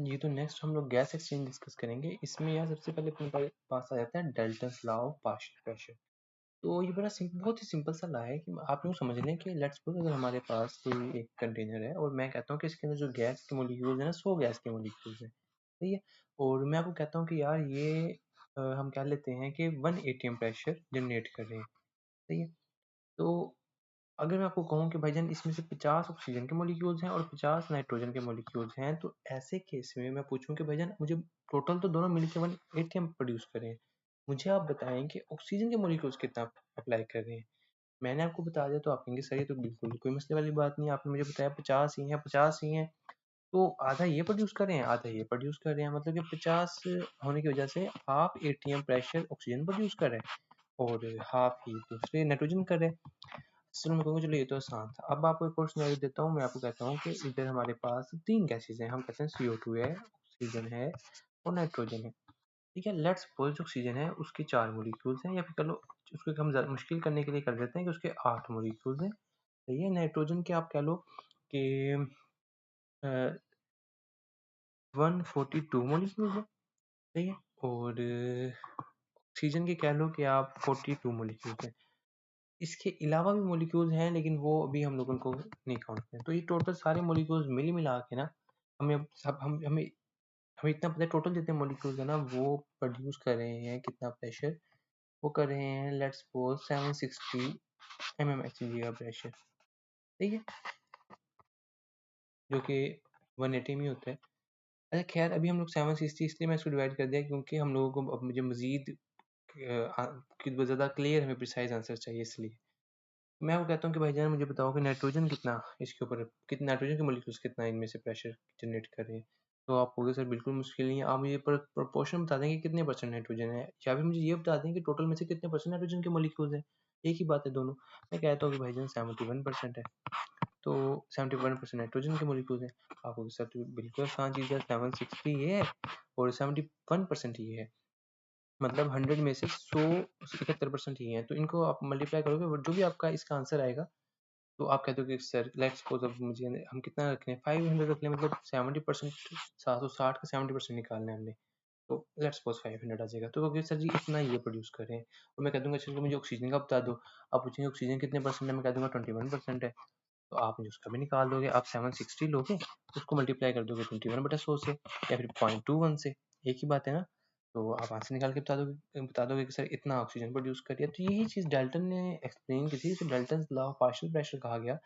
जी, तो नेक्स्ट हम लोग गैस एक्सचेंज डिस्कस करेंगे। इसमें यार सबसे पहले अपने पास आ जाता है Dalton's law of partial pressure. तो ये बहुत ही सिंपल सा लॉ है कि आप लोग समझ लें कि लेट्स सपोज अगर हमारे पास कोई एक कंटेनर है और मैं कहता हूँ कि इसके अंदर जो गैस के मॉलिक्यूल्स हैं ना 100 गैस के मॉलिक्यूल्स हैं, ठीक है। और मैं आपको कहता हूँ कि यार ये हम कह लेते हैं कि 1 atm प्रेशर जनरेट कर रहे हैं, ठीक है। तो अगर मैं आपको कहूँ कि भाईजान इसमें से 50 ऑक्सीजन के मॉलिक्यूल्स हैं और 50 नाइट्रोजन के मॉलिक्यूल्स हैं, तो ऐसे केस में मैं पूछूं कि भाईजान मुझे टोटल तो दोनों मिलकर 1 एटीएम प्रोड्यूस करें, मुझे आप बताएं कि ऑक्सीजन के मॉलिक्यूल्स कितना अप्लाई कर रहे हैं। मैंने आपको बता दिया तो आप कहेंगे सर ये तो बिल्कुल कोई मसले वाली बात नहीं, आपने मुझे बताया 50 ही है तो आधा ये प्रोड्यूस कर रहे हैं आधा ये प्रोड्यूस कर रहे हैं, मतलब कि 50 होने की वजह से half ATM pressure oxygen produce कर रहे हैं और हाफ ही दूसरे नाइट्रोजन कर रहे हैं। चलो मैं कहूँगा चलो ये तो आसान था। अब आपको एक और सिनेरियो देता हूँ, मैं आपको कहता हूँ कि इधर हमारे पास 3 गैसेस हैं, हम कहते हैं CO2 है, ऑक्सीजन है और नाइट्रोजन है, ठीक है। लेट्स सपोज जो ऑक्सीजन है उसके 4 मॉलिक्यूल्स हैं, या फिर चलो उसको हम मुश्किल करने के लिए कर देते हैं कि उसके 8 मॉलिक्यूल्स हैं, सही है। नाइट्रोजन के आप कह लो कि 142 मॉलिक्यूल्स है, सही है। और ऑक्सीजन के कह लो कि आप 42 मॉलिक्यूल्स हैं। इसके अलावा भी मॉलिक्यूल्स हैं लेकिन वो अभी हम लोग उनको नहीं काउंट करें। तो ये टोटल सारे मॉलिक्यूल्स मिल मिला के ना हमें अब सब हमें हमें इतना पता है टोटल जितने मॉलिक्यूल्स है ना वो प्रोड्यूस कर रहे हैं कितना प्रेशर, वो कर रहे हैं लेट्स सपोज 760 mmHg का प्रेशर, ठीक है, जो कि 180 में होता है। अच्छा खैर अभी हम लोग 760 इसलिए मैं इसको डिवाइड कर दिया क्योंकि हम लोगों को अब मुझे मजीद ज़्यादा क्लियर हमें प्रिसाइज आंसर चाहिए, इसलिए मैं वो कहता हूँ कि भाईजान मुझे बताओ कि नाइट्रोजन कितना इसके ऊपर कितना नाइट्रोजन के मॉलिक्यूल्स कितना इनमें से प्रेशर जनरेट कर रहे हैं। तो आप कहोगे सर बिल्कुल मुश्किल नहीं है, आप मुझे प्रोपोर्शन बता दें कि कितने परसेंट नाइट्रोजन है, या फिर मुझे ये बता दें कि टोटल में से कितने परसेंट नाइट्रोजन के मॉलिक्यूल्स हैं। एक ही बात है दोनों। मैं कहता हूँ कि भाईजान 71% है, तो 71% नाइट्रोजन के मॉलिक्यूल्स हैं। आप कहोगे सर तो बिल्कुल आसान चीज़ है, 760 ये है और 71% ये है, मतलब 100 में से 171% ही हैं। तो इनको आप मल्टीप्लाई करोगे जो भी आपका इसका आंसर आएगा, तो आप कहते हो कि सर लेट्स सपोज अब मुझे हम कितना रख लें 500 रख लें, मतलब 70% 760 का 70% निकालना है हमने, तो लेट्स सपोज 500 आ जाएगा। तो क्योंकि सर जी इतना ये प्रोड्यूस कर रहे हैं, और मैं कह दूंगा चलो मुझे ऑक्सीजन का बता दो। आप पूछेंगे ऑक्सीजन कितने परसेंट है, मैं कह दूंगा 21% है, तो आप मुझे उसका भी निकाल दोगे। आप 760 लोगे उसको मल्टीप्लाई कर दोगे 21/100 से या फिर 0.21 से, एक ही बात है ना। तो आप आंसर निकाल के बता दोगे कि सर इतना ऑक्सीजन प्रोड्यूस कर दिया। तो यही चीज़ डाल्टन ने एक्सप्लेन की थी, इसे Dalton law of partial pressure कहा गया।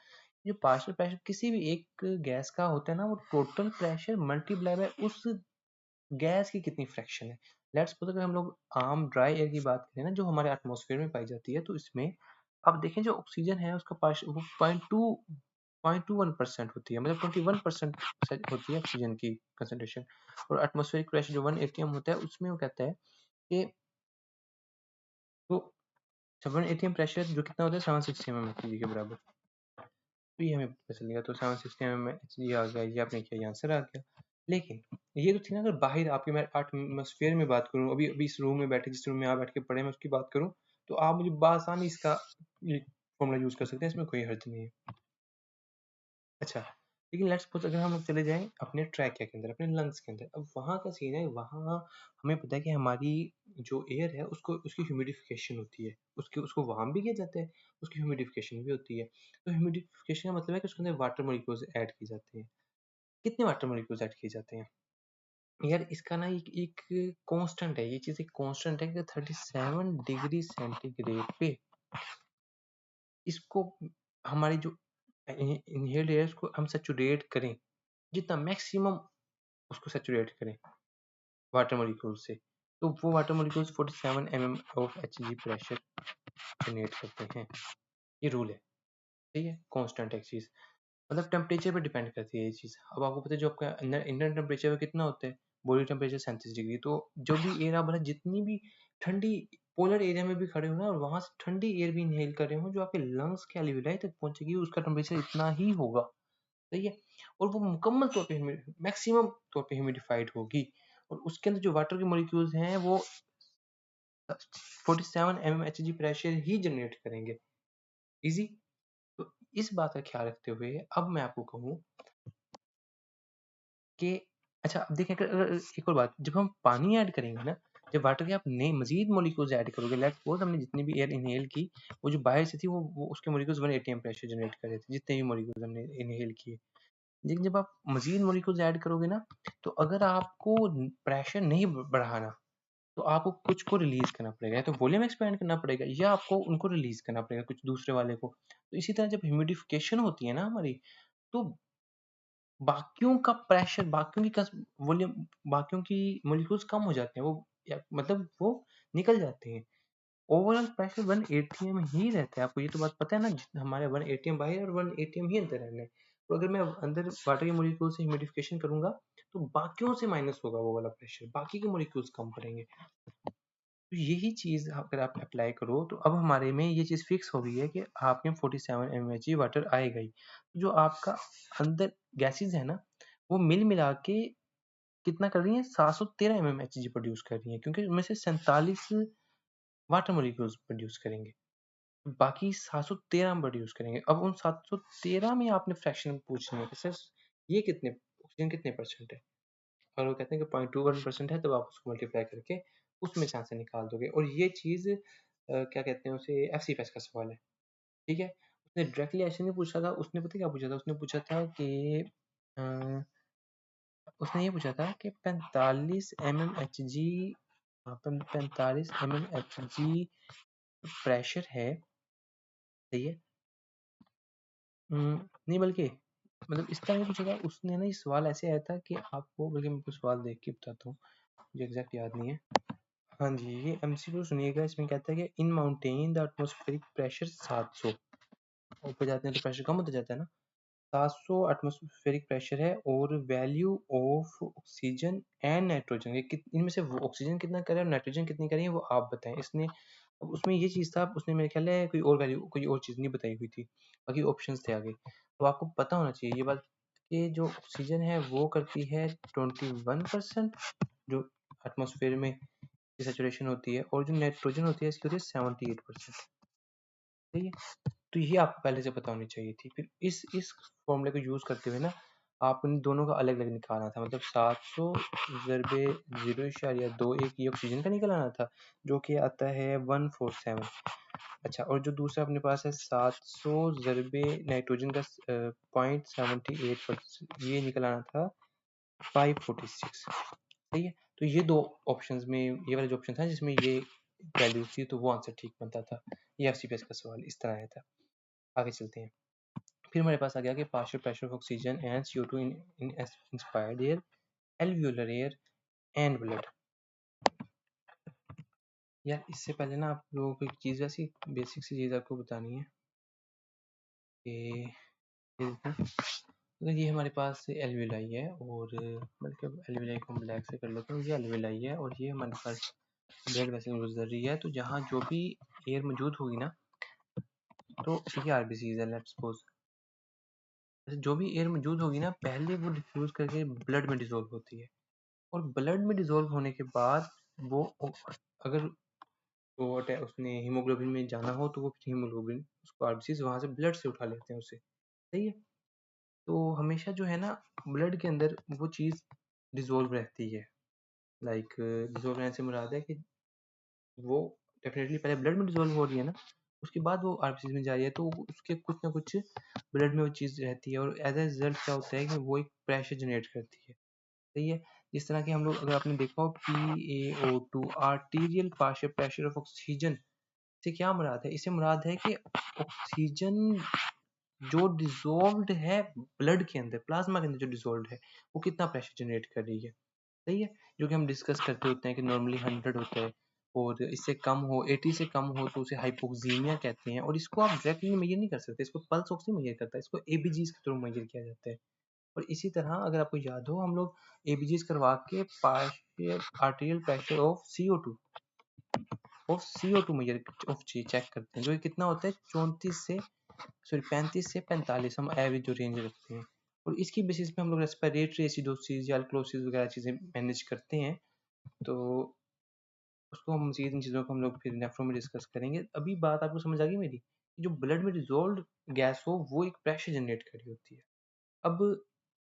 जो पार्शियल प्रेशर किसी भी एक गैस का होता है ना, वो टोटल प्रेशर मल्टीप्लाई बाय उस गैस की कितनी फ्रैक्शन है। लेट्स सपोज अगर हम लोग आम ड्राई एयर की बात करें ना जो हमारे एटमॉस्फेयर में पाई जाती है, तो इसमें आप देखें जो ऑक्सीजन है उसका वो 0.21% होती है, मतलब 21% होती है ऑक्सीजन की कंसंट्रेशन। और एटमॉस्फेरिक प्रेशर जो 1 atm होता है उसमें वो कहता है कि वो 1 atm प्रेशर जो कितना होता है 760 mmHg के बराबर। तो ये हमें पता चल गया, तो 760 mmHg आ गया, ये आपने किया, ये आंसर आ गया। लेकिन ये तो थी ना अगर बाहर आपके मैं एटमॉस्फेयर में बात करूँ, अभी अभी इस रूम में बैठे जिस रूम में आप बैठ के पढ़े मैं उसकी बात करूँ, तो आप मुझे बासानी इसका फॉर्मूला यूज कर सकते हैं, इसमें कोई हर्ज नहीं है। अच्छा लेकिन लेट्स सपोज अगर हम लोग चले जाएं अपने ट्रैकिया के अंदर, अपने लंग्स के अंदर, अब वहाँ का सीन है, वहाँ हमें पता है कि हमारी जो एयर है उसको उसकी ह्यूमिडिफिकेशन होती है, उसको वार्म भी किया जाता है, उसकी ह्यूमिडिफिकेशन भी होती है। तो ह्यूमिडिफिकेशन का मतलब है कि उसके अंदर वाटर मॉलिक्यूल्स ऐड किए जाते हैं। कितने वाटर मॉलिक्यूल्स ऐड किए जाते हैं यार, इसका ना एक एक कांस्टेंट है, ये चीज़ एक कांस्टेंट है कि 37 डिग्री सेंटीग्रेड पे इसको हमारी जो इनहेल्ड एयर को हम सैचुरेट करें, जितना मैक्सिमम उसको सैचुरेट करें वाटर मॉलिक्यूल से, तो वो water molecules 47 mm of Hg pressure generate करते हैं। ये रूल है, ठीक है, कांस्टेंट एक चीज़, मतलब टेम्परेचर पे डिपेंड करती है ये चीज़। अब आपको पता है जो आपका इंडियन टेम्परेचर कितना होता है, बॉडी टेम्परेचर 37 डिग्री, तो जो भी एयर आप मतलब जितनी भी ठंडी पोलर एरिया में भी खड़े हो ना और वहां से ठंडी एयर भी इनहेल कर रहे हो, जो आपके लंग्स के एल्विलाई तक पहुंचेगी उसका टेम्परेचर इतना ही होगा, सही है। और वो मुकम्मल तौर पे मैक्सिमम तौर पे ह्यूमिडिफाइड होगी, और उसके अंदर जो वाटर के मॉलिक्यूल्स हैं वो 47 mmHg प्रेशर ही जनरेट करेंगे, इजी। तो इस बात का ख्याल रखते हुए अब मैं आपको कहूँ कि अच्छा, अब देखिए अगर एक और बात, जब हम पानी ऐड करेंगे ना, जब वाटर के आप नए मज़ीद मॉलिक्यूल्स ऐड करोगे, लेट्स सपोज़ हमने जितनी भी एयर इन्हेल की, वो जो बाहर से थी वो उसके मॉलिक्यूल्स 1 एटीएम प्रेशर जनरेट कर रहे थे, जितने भी मॉलिक्यूल्स हमने इन्हेल किए। लेकिन जब आप मज़ीद मॉलिक्यूल्स ऐड करोगे ना, तो अगर आपको प्रेशर नहीं बढ़ाना, तो आपको कुछ को रिलीज़ करना पड़ेगा, या तो वॉल्यूम एक्सपैंड करना पड़ेगा या आपको उनको रिलीज़ करना पड़ेगा, कुछ दूसरे वाले को। तो इसी तरह जब ह्यूमिडिफिकेशन होती है ना हमारी, तो बाकियों का प्रेशर, बाकियों की वॉल्यूम, बाकियों की मॉलिक्यूल्स कम हो जाते हैं, वो मतलब वो निकल जाते हैं। ओवरऑल प्रेशर 1 एटीएम ही रहता है, आपको ये तो बात पता है ना, हमारे 1 एटीएम बाहर और 1 एटीएम ही अंदर रहना है। तो अगर मैं अंदर वाटर के मॉलिक्यूल से ह्यूमिडिफिकेशन करूंगा, तो बाकियों से माइनस होगा वो वाला प्रेशर, बाकी के मॉलिक्यूल्स कम पड़ेंगे। तो यही चीज़ अगर आप अप्लाई करो, तो अब हमारे में ये चीज़ फिक्स हो गई है कि आपके 47 mHg वाटर आएगा ही। जो आपका अंदर गैसेस है ना, वो मिल मिला के कितना कर रही हैं, 713 mmHg प्रोड्यूस कर रही हैं, क्योंकि उनमें से 47 वाटर मॉलिक्यूल्स प्रोड्यूस करेंगे, बाकी 713 हम प्रोड्यूस करेंगे। अब उन 713 में आपने फ्रैक्शन पूछनी है कि सर ये कितने, ऑक्सीजन कितने परसेंट है, और वो कहते हैं कि 0.21% है, तब आप उसको मल्टीप्लाई करके उसमें से आंसर निकाल दोगे। और ये चीज़ क्या कहते हैं उसे, एफसीपैच का सवाल है, ठीक है। उसने डायरेक्टली ऐसे नहीं पूछा था, उसने पता क्या पूछा था, उसने पूछा था कि अ, उसने ये पूछा था कि 45 mmHg, 45 mmHg प्रेशर है, सही है। नहीं, बल्कि मतलब इस तरह नहीं पूछा था उसने ना, ये सवाल ऐसे आया था कि आपको, बल्कि मैं आपको सवाल देख के बताता हूँ, मुझे एग्जैक्ट याद नहीं है। हाँ जी, ये एमसीक्यू सुनिएगा, इसमें कहता है कि in mountain the atmospheric pressure 700, ऊपर जाते हैं तो प्रेशर कम होता जाता है ना, 700 एटमॉस्फेरिक प्रेशर है, और value of oxygen and nitrogen, इनमें से वो ऑक्सीजन कितना करे और नाइट्रोजन कितनी करे, वो आप बताएं। इसने, अब उसमें ये चीज़ था, उसने मेरे ख्याल है कोई और वैल्यू, कोई और चीज़ नहीं बताई हुई थी, बाकी ऑप्शंस थे आगे। तो आपको पता होना चाहिए ये बात कि जो ऑक्सीजन है वो करती है 21%, जो एटमॉस्फेयर में सैचुरेशन होती है, और जो नाइट्रोजन होती है इसकी होती है 78%, सही है। तो ये आपको पहले से पता होनी चाहिए थी। फिर इस फॉर्मूले को यूज़ करते हुए ना, आप इन दोनों का अलग अलग निकालना था, मतलब 700 ज़रबे 0.21 ये ऑक्सीजन का निकल आना था, जो कि आता है 147। अच्छा, और जो दूसरा अपने पास है 700 ज़रबे नाइट्रोजन का 0.78%, ये निकल आना था 546, सही है। तो ये दो ऑप्शंस में, ये वाला जो ऑप्शन था जिसमें ये वैल्यूज थी, तो वो आंसर ठीक बनता था। ये एफसीपीएस का सवाल इस तरह आया था। आगे चलते हैं। फिर हमारे पास आ गया कि partial pressure of oxygen and CO2 in inspired air, alveolar air and blood. यार इससे पहले ना आप लोगों को एक चीज़, ऐसी बेसिक सी चीज़ आपको बतानी है कि ये देखें, तो ये हमारे पास एल्वियोलाई है, और बल्कि एल्वियोलाई को हम ब्लैक से कर लेते हैं, ये एल्वियोलाई है और ये हमारे पास ब्लड वेसल गुजर रही है। तो जहाँ जो भी एयर मौजूद होगी ना, तो ये आरबीसीज है, लेट्स सपोज, जो भी एयर मौजूद होगी ना, पहले वो डिफ्यूज करके ब्लड में डिजोल्व होती है, और ब्लड में डिजोल्व होने के बाद वो, अगर वो उसने हीमोग्लोबिन में जाना हो, तो वो हीमोग्लोबिन उसको आरबीसीज वहां से ब्लड से उठा लेते हैं उसे, सही है। तो हमेशा जो है ना, ब्लड के अंदर वो चीज़ डिजोल्व रहती है, लाइक डिजोल्व रहने से मुराद है कि वो डेफिनेटली पहले ब्लड में डिजोल्व हो रही है ना, उसके बाद वो आरबीसीज में जा रही है, तो उसके कुछ ना कुछ ब्लड में वो चीज़ रहती है, और एज ए रिजल्ट क्या होता है कि वो एक प्रेशर जनरेट करती है, सही है। जिस तरह कि हम लोग, अगर आपने देखा हो PaO2, arterial partial pressure of oxygen, से क्या मुराद है, इससे मुराद है कि ऑक्सीजन जो डिजोल्व्ड है ब्लड के अंदर, प्लाज्मा के अंदर जो डिजोल्व्ड है, वो कितना प्रेशर जनरेट कर रही है, सही है। जो कि हम डिस्कस करते होते हैं कि नॉर्मली 100 होता है, और इससे कम हो, 80 से कम हो, तो उसे हाइपोक्सीमिया कहते हैं, और इसको आप डायरेक्टली मेजर नहीं कर सकते, इसको पल्स ऑक्सी मेजर करता है, इसको एबीजीज के थ्रू मेजर किया जाता है। और इसी तरह अगर आपको याद हो, हम लोग एबीजीज करवा के partial arterial pressure of CO2 measure of check करते हैं, जो कि कितना होता है 35 से 45, हम एवरेज जो रेंज रखते हैं, और इसकी बेसिस पे हम लोग रेस्पिरेटरी एसिडोसिस या अल्कलोसिस वगैरह चीज़ें मैनेज करते हैं। तो उसको हम मज़ीद, इन चीज़ों को हम लोग फिर नेफ्रो में डिस्कस करेंगे। अभी बात आपको समझ आ गई मेरी, जो ब्लड में डिजोल्व गैस हो वो एक प्रेशर जनरेट कर रही होती है। अब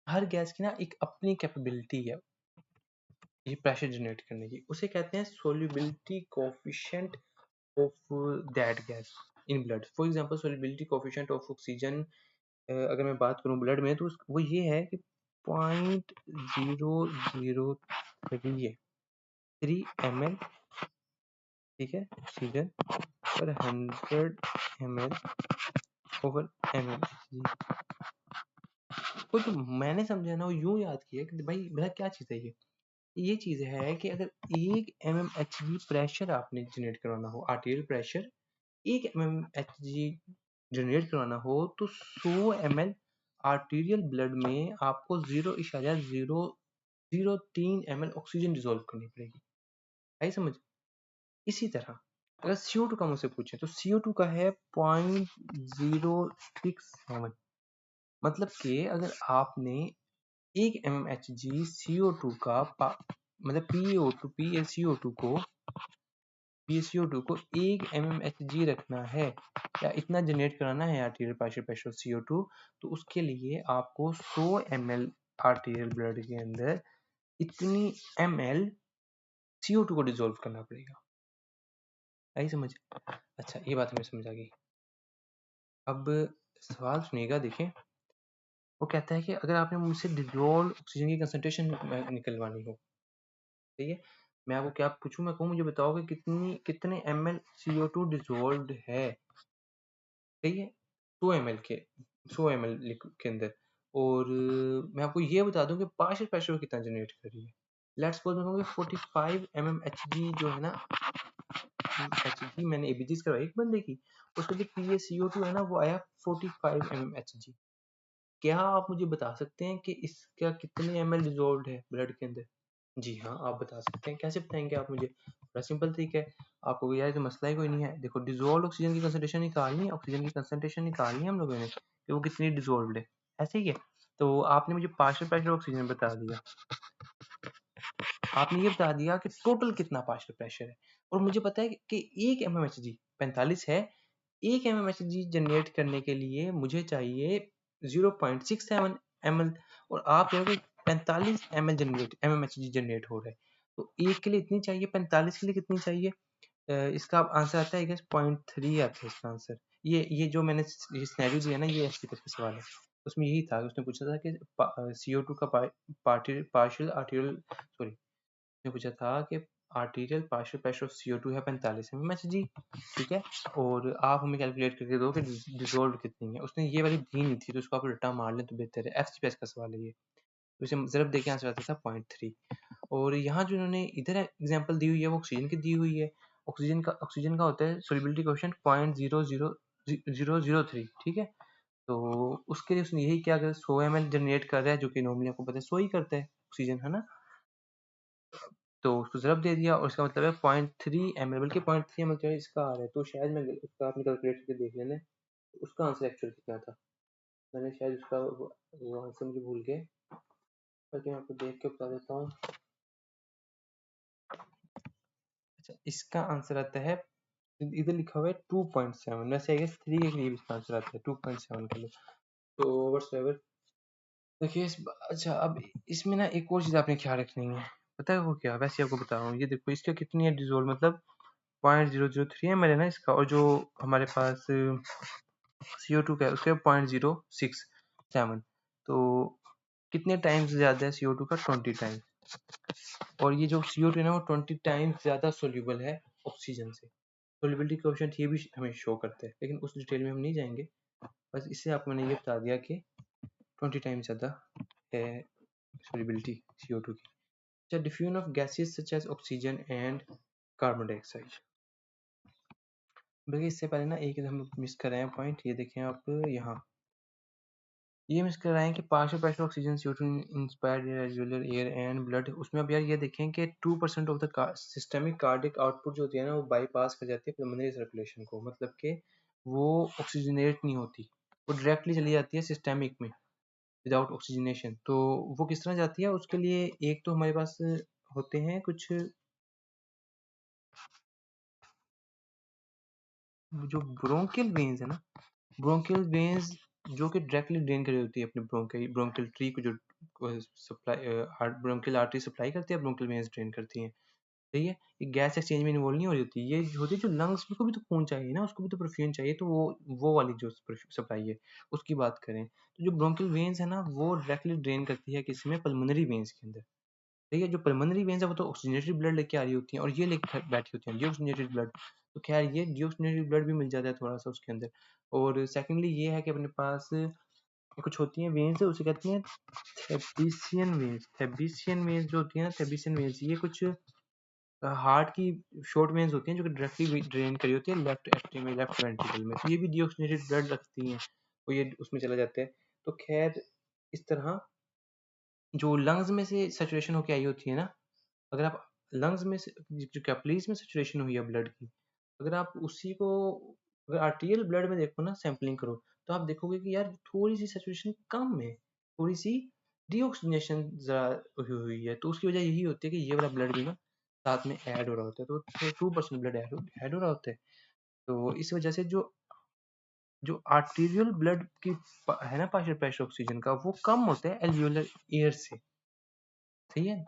हर गैस की ना एक अपनी कैपेबिलिटी है ये प्रेशर जनरेट करने की, उसे कहते हैं solubility coefficient of that gas in blood. For example solubility coefficient of oxygen अगर मैं बात करूं ब्लड में तो वो ये है कि 0.003 है, 3 ml, ठीक है, ऑक्सीजन पर 100 ml ओवर ml। वो जो मैंने समझा ना वो यूं याद किया कि भाई मेरा क्या चीज़ है ये चीज़ है कि अगर 1 mmHg प्रेशर आपने जनरेट करवाना हो, आर्टेरियल प्रेशर 1 mmHg जनरेट करवाना हो तो 100 ml आर्टेरियल ब्लड में आपको 0.003 ml ऑक्सीजन डिसॉल्व करनी पड़ेगी। आई समझ? इसी तरह अगर CO2 का मुझसे पूछे तो CO2 का है 0.067, मतलब कि अगर आपने 1 mmHg CO2 का मतलब PaCO2 को 1 mmHg रखना है या इतना जनरेट कराना है आर्टेरियल पार्शियल प्रेशर CO2, तो उसके लिए आपको 100 ml आर्टेरियल ब्लड के अंदर इतनी ml CO2 को डिसॉल्व करना पड़ेगा। आई समझ? अच्छा ये बात हमें समझ आ गई। अब सवाल सुनिएगा, देखें वो कहता है कि अगर आपने मुझसे डिसॉल्व ऑक्सीजन की कंसंट्रेशन निकलवानी हो, ठीक है, मैं आपको क्या पूछूं, मैं कहूँ मुझे बताओ कि कितने ml CO2 डिसॉल्व्ड है, ठीक है, 100 ml लिक्विड के अंदर, और मैं आपको ये बता दूं कि पार्शियल प्रेशर कितना जनरेट कर रही है। लेट्स सपोज मैं कहूँ 45 mmHg जो है ना, Hg मैंने एबीजीज करवाई एक बंदे की, उसका जो PaCO2 है ना वो आया 45 mmHg। क्या आप मुझे बता सकते हैं कि इसका कितने ml डिसॉल्व्ड है ब्लड के अंदर? जी हाँ, आप बता सकते हैं। कैसे बताएंगे आप मुझे? बड़ा सिंपल तरीका है, आपको यार तो मसला ही कोई नहीं है। देखो डिसॉल्व ऑक्सीजन की कंसंट्रेशन निकालनी है, ऑक्सीजन की कंसंट्रेशन निकालनी है हम लोगों ने कि वो कितनी डिसॉल्व्ड है, ऐसे ही है। तो आपने मुझे पार्शियल प्रेशर ऑक्सीजन बता दिया, आपने ये बता दिया कि टोटल कितना पार्शियल प्रेशर है, और मुझे पता है कि 1 mmHg 45 है। 1 mmHg जनरेट करने के लिए मुझे चाहिए 0.67 ml, और आप कह रहे हो 45 mmHg जनरेट हो रहा है, तो एक के लिए इतनी चाहिए, 45 के लिए कितनी चाहिए? इसका आंसर आता है 0.3 आता है इसका आंसर। ये जो मैंने ये सिनेरियो दिया ना, ये ऐसी तरह का सवाल है, उसमें यही था, उसने पूछा था कि CO2 का पार्शियल आर्टियल सॉरी ने पूछा था कि arterial partial pressure of CO2 है 45 mmHg, ठीक है, और आप हमें कैलकुलेट करके दो कि डिसॉल्व कितनी है। उसने ये वाली दी नहीं थी, तो उसको आप उल्टा मार लें तो बेहतर है। एफसीपीएस का सवाल है ये, तो इसे ज़रब देके आंसर आता था 0.3। और यहाँ जो इन्होंने इधर एग्जांपल दी हुई है वो ऑक्सीजन की दी हुई है। ऑक्सीजन का होता है सोलिबिलिटी कोएफिशिएंट 0.00003, ठीक है, तो उसके लिए उसने यही किया, अगर 100 ml जनरेट कर रहा है, जो कि नॉर्मली आपको पता है 100 ही करता है ऑक्सीजन, है ना, तो उसको ज़रब दे दिया, और इसका मतलब है 0.3 ml, बल्कि 0.3 ml जो है इसका आ रहा है, तो शायद मैं उसका आपने कैलकुलेट करके देख लेना, उसका आंसर एक्चुअल कितना था। मैंने शायद उसका वो आंसर मुझे भूल गए, बल्कि मैं आपको देख के बता देता हूँ। अच्छा इसका आंसर आता है, इधर लिखा हुआ है 2.7, वैसे आई गेस 3 के करीब इसका आंसर आता है, 2.7 के लिए, तो व्हाट्सएवर। देखिए अच्छा अब इसमें ना एक और चीज़ आपने ख्याल रखनी है, पता है वो क्या, वैसे आपको बता रहा हूँ, ये देखो इसका कितनी है डिजोल्व, मतलब 0.003 ml है ना इसका, और जो हमारे पास CO2 का है उसका 0.067, तो कितने टाइम्स ज़्यादा है CO2 का? 20 टाइम्स, और ये जो CO2 है ना वो 20 टाइम्स ज़्यादा सोल्यूबल है ऑक्सीजन से। सोल्यूबिलिटी कोएफिशिएंट ये भी हमें शो करते हैं, लेकिन उस डिटेल में हम नहीं जाएंगे, बस इससे आपको मैंने ये बता दिया कि 20 टाइम्स ज़्यादा है सोल्यूबिलिटी CO2 की। अच्छा diffusion of gases such as oxygen and carbon dioxide, बल्कि इससे पहले ना एक हम मिस कर रहे हैं पॉइंट, ये देखें आप यहाँ, ये मिस कर रहे हैं कि partial pressure oxygen CO2 inspired regular air and blood, उसमें अब यार ये देखें कि 2% of the systemic cardiac output जो होती है ना वो बाईपास कर जाती है पल्मोनरी सर्कुलेशन को, मतलब कि वो ऑक्सीजनेट नहीं होती, वो डायरेक्टली चली जाती है सिस्टमिक में विदाउट ऑक्सीजनेशन। तो वो किस तरह जाती है, उसके लिए एक तो हमारे पास होते हैं कुछ जो ब्रोंकियल वेन्स है ना, ब्रोंकियल वेन्स जो कि डायरेक्टली ड्रेन कर रही होती है अपने ब्रोंकियल ट्री को, जो सप्लाई ब्रोंकियल आर्टरी सप्लाई करती है, ब्रोंकियल वेन्स ड्रेन करती हैं। सही है, ये गैस एक्सचेंज में इन्वॉल्व नहीं हो रही होती, ये होती है जो लंग्स को भी तो खून चाहिए ना, उसको भी तो परफ्यूजन चाहिए, तो वो वाली जो सप्लाई है उसकी बात करें तो जो ब्रोंकियल वेन्स है ना वो डायरेक्टली ड्रेन करती है किसमें, पल्मोनरी वेन्स के अंदर। ठीक है, जो पल्मोनरी वेन्स है वो तो ऑक्सीजनेटेड ब्लड लेके आ रही होती हैं और ये लेके बैठी होती हैं डीऑक्सीजनेटेड ब्लड। तो खैर ये डीऑक्सीजनेटेड ब्लड भी मिल जाता है थोड़ा सा उसके अंदर। और सेकेंडली ये है कि अपने पास कुछ होती हैं वेन्स, उसे कहते हैं थेबिसियन वेन्स। थेबिसियन वेन्स जो होती है ना, थेबिसियन वेन्स ये कुछ हार्ट की शॉर्ट वेन्स होती हैं जो कि डायरेक्टली ड्रेन करी होती है लेफ्ट एट्रियम में, लेफ्ट वेंट्रिकल में, तो ये भी डीऑक्सीजनेटेड ब्लड रखती हैं, तो ये उसमें चला जाता है। तो खैर इस तरह जो लंग्स में से सैचुरेशन होके आई होती है ना, अगर आप लंग्स में से जो कैपिलरीज में सैचुरेशन हुई है ब्लड की, अगर आप उसी को अगर आर्टीरियल ब्लड में देखो ना, सैंपलिंग करो, तो आप देखोगे कि यार थोड़ी सी सैचुरेशन कम है, थोड़ी सी डीऑक्सीजनेशन जरा हुई है, तो उसकी वजह यही होती है कि ये वाला ब्लड भी ना साथ में ऐड हो रहा होता है, तो 2% ब्लड ऐड हो रहा होता है। तो इस वजह से जो जो आर्टीरियल ब्लड की है ना पार्शियल प्रेशर ऑक्सीजन का, वो कम होता है एल्वियोलर एयर से। सही है,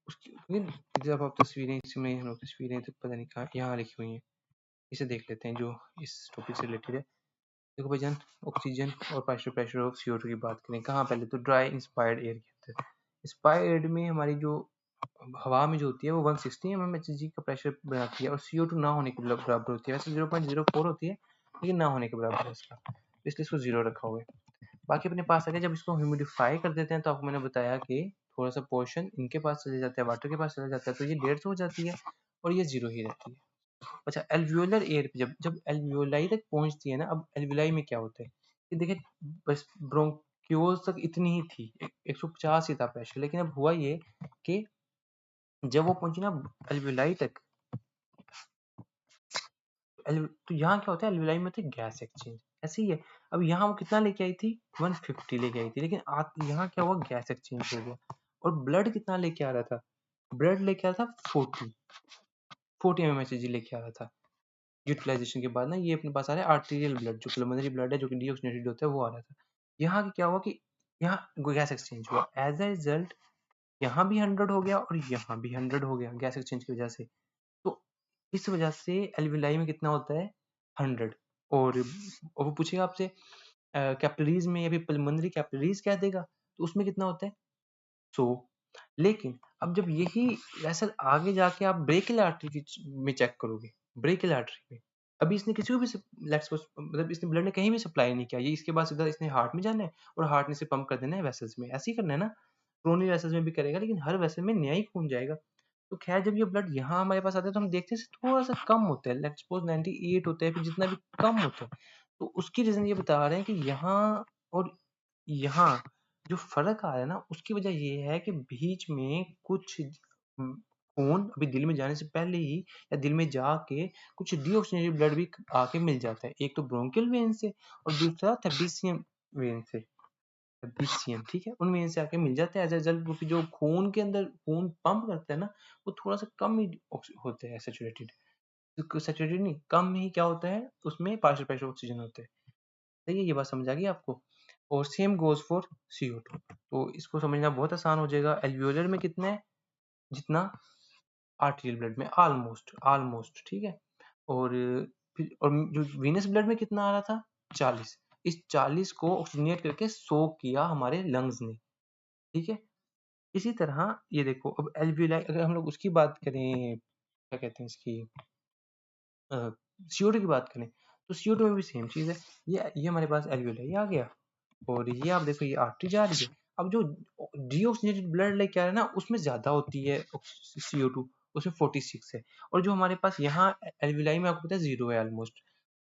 उसकी जब आप तस्वीरें इसमें हम लोग तस्वीरें तो पता नहीं कहाँ यहाँ लिखी हुई हैं, इसे देख लेते हैं जो इस टॉपिक से रिलेटेड है। देखो भाईजान, ऑक्सीजन और पार्शियल प्रेशर ऑफ CO2 की बात करें, कहाँ पहले तो ड्राई इंस्पायर्ड एयर के अंदर। इंस्पायर्ड में हमारी जो हवा में जो होती है वो 160 mmHg का प्रेशर बनाती है और CO2 ना होने के बराबर होती है, वैसे 0.04 होती है लेकिन ना होने के बराबर है इसका, इसलिए इसको 0 रखा हुआ है। बाकी अपने पास आ गया, जब इसको ह्यूमिडिफाई कर देते हैं तो आपको मैंने बताया कि थोड़ा सा पोर्शन इनके पास चले जाता है, वाटर के पास चला जाता है, तो ये 150 हो जाती है और ये 0 ही रहती है। अच्छा, एल्वियोलर एयर जब जब एल्वियोलाई तक पहुंचती है ना, अब एल्वियोलाई में क्या होता है कि देखिए, बस ब्रोंक्यूल्स तक इतनी ही थी, 150 ही था प्रेशर, लेकिन अब हुआ ये कि जब वो पहुंची ना एल्वियोलाई तक, तो यहाँ क्या होता है, एल्वियोलाई में होता है गैस एक्सचेंज, ऐसे ही है। अब यहाँ वो कितना लेके आई थी, 150 लेके आई थी, लेकिन यहाँ क्या हुआ, गैस एक्सचेंज हो गया। और ब्लड कितना लेके आ रहा था, ब्लड लेके आ रहा था 40 mmHg लेके आ रहा था। यूटिलाइजेशन के बाद ना ये अपने पास आ रहा है आर्टीरियल ब्लड, जो पल्मोनरी ब्लड है जो कि डीऑक्सीजनेटेड होता है, वो आ रहा था। यहाँ क्या हुआ कि यहाँ गैस एक्सचेंज हुआ, एज अ रिजल्ट यहाँ भी 100 हो गया और यहाँ भी 100 हो गया गैस एक्सचेंज की वजह से। तो इस वजह से एल्वियोलाई में कितना होता है, 100। और वो पूछेगा आपसे कैपिलरीज में या फिर पल्मोनरी कैपिलरीज कह देगा, तो उसमें कितना होता है, 100। लेकिन अब जब यही वेसल आगे जाके आप ब्रेकियल आर्टरी में चेक करोगे, ब्रेकियल आर्टरी में अभी इसने किसी को भी लेट्स सपोज मतलब इसने ब्लड ने कहीं भी सप्लाई नहीं किया, ये इसके बाद सीधा इसने हार्ट में जाना है और हार्ट ने से पंप कर देना है वेसल्स में, ऐसे ही करना है ना, क्रोनी वेसल्स में भी करेगा, लेकिन हर वेसल में नया ही खून जाएगा। तो खैर जब ये ब्लड यहाँ हमारे पास आता है तो हम देखते हैं थोड़ा सा कम होता है, लेट्स सपोज 98 होता है, फिर जितना भी कम होता है, तो उसकी रीजन ये बता रहे हैं कि यहाँ और यहाँ जो फर्क आ रहा है ना, उसकी वजह ये है कि बीच में कुछ खून अभी दिल में जाने से पहले ही या दिल में जाके कुछ डीऑक्सीजनेटेड ब्लड भी आके मिल जाता है, एक तो ब्रोंकियल वेन से और दूसरा थेबिसियन वेन से, थेबिसियन, ठीक है, उन वेन से आके मिल जाता है एज अ रिजल्ट, क्योंकि जो खून के अंदर खून पंप करता है ना वो थोड़ा सा कम ही होता है सैचुरेटेड, सैचुरेटेड नहीं, कम में ही क्या होता है उसमें पार्शियल प्रेशर ऑक्सीजन होता है। सही है, ये बात समझ आ गई आपको। और सेम गोज फॉर CO2, तो इसको समझना बहुत आसान हो जाएगा। एल्वियोलर में कितना है, जितना आर्टेरियल ब्लड में, ऑलमोस्ट ऑलमोस्ट, ठीक है। और और जो वीनस ब्लड में कितना आ रहा था, 40। इस 40 को ऑक्सीजनेट करके 100 किया हमारे लंग्स ने, ठीक है। इसी तरह ये देखो, अब एल्वियोलाई अगर हम लोग उसकी बात करें, क्या कहते हैं इसकी, CO2 की बात करें, तो CO2 में भी सेम चीज है। ये हमारे पास एल्वियोलाई आ गया और ये आप देखो ये आर्टरी जा रही है। अब जो डीऑक्सीजनेटेड ब्लड लेके आ रहा है ना उसमें ज्यादा होती है CO2, उसमें 46 है, और जो हमारे पास यहाँ एल्वियोलाई में आपको पता है 0 है, ऑलमोस्ट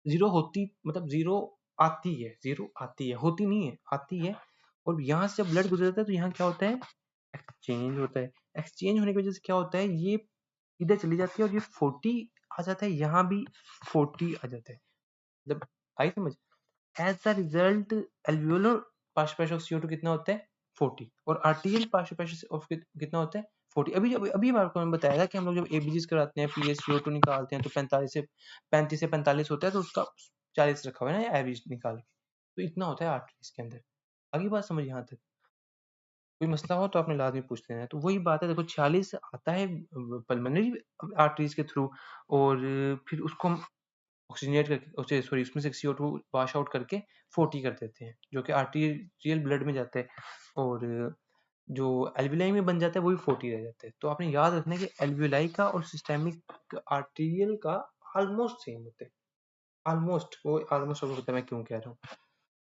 0 होती, मतलब 0 आती है, 0 आती है, होती नहीं है, आती है। और यहाँ से जब ब्लड गुजरता है तो यहाँ क्या होता है, एक्सचेंज होता है। एक्सचेंज होने की वजह से क्या होता है, ये इधर चली जाती है और ये 40 आ जाता है, यहाँ भी 40 आ जाता है, मतलब आई समझ। As a result alveolar partial pressure of CO2 कितना होता है, 40, और आर्टीरियल पार्शियल प्रेशर ऑफ कितना होता है, 40। अभी अभी अभी आपको मैंने बताया था कि हम लोग जब एबीजीज कराते हैं, PaCO2 निकालते हैं, तो 35 से 45 होता है, तो उसका 40 रखा हुआ है ना एवरेज निकाल के, तो इतना होता है आर्टरीज के अंदर। आगे बात समझ यहाँ तक। कोई मसला हो तो आपने लाज़मी पूछ लेना है। तो वही बात है, देखो 46 आता है पल्मोनरी आर्टरीज़ के थ्रू, और फिर उसको हम ऑक्सीजनेट करके उसे सॉरी उसमें से CO2 वाश आउट करके 40 कर देते हैं, जो कि आर्टीरियल ब्लड में जाता है, और जो एल्वियाली में बन जाता है वो भी 40 रह जाता है। तो आपने याद रखना है कि एल्वियोलाई का और सिस्टेमिक आर्टीरियल का ऑलमोस्ट सेम होता है। ऑलमोस्ट, वो ऑलमोस्ट आपको पता है मैं क्यों कह रहा हूँ।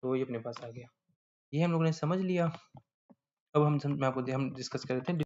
तो ये अपने पास आ गया, ये हम लोगों ने समझ लिया। अब हम डिस्कस कर रहे थे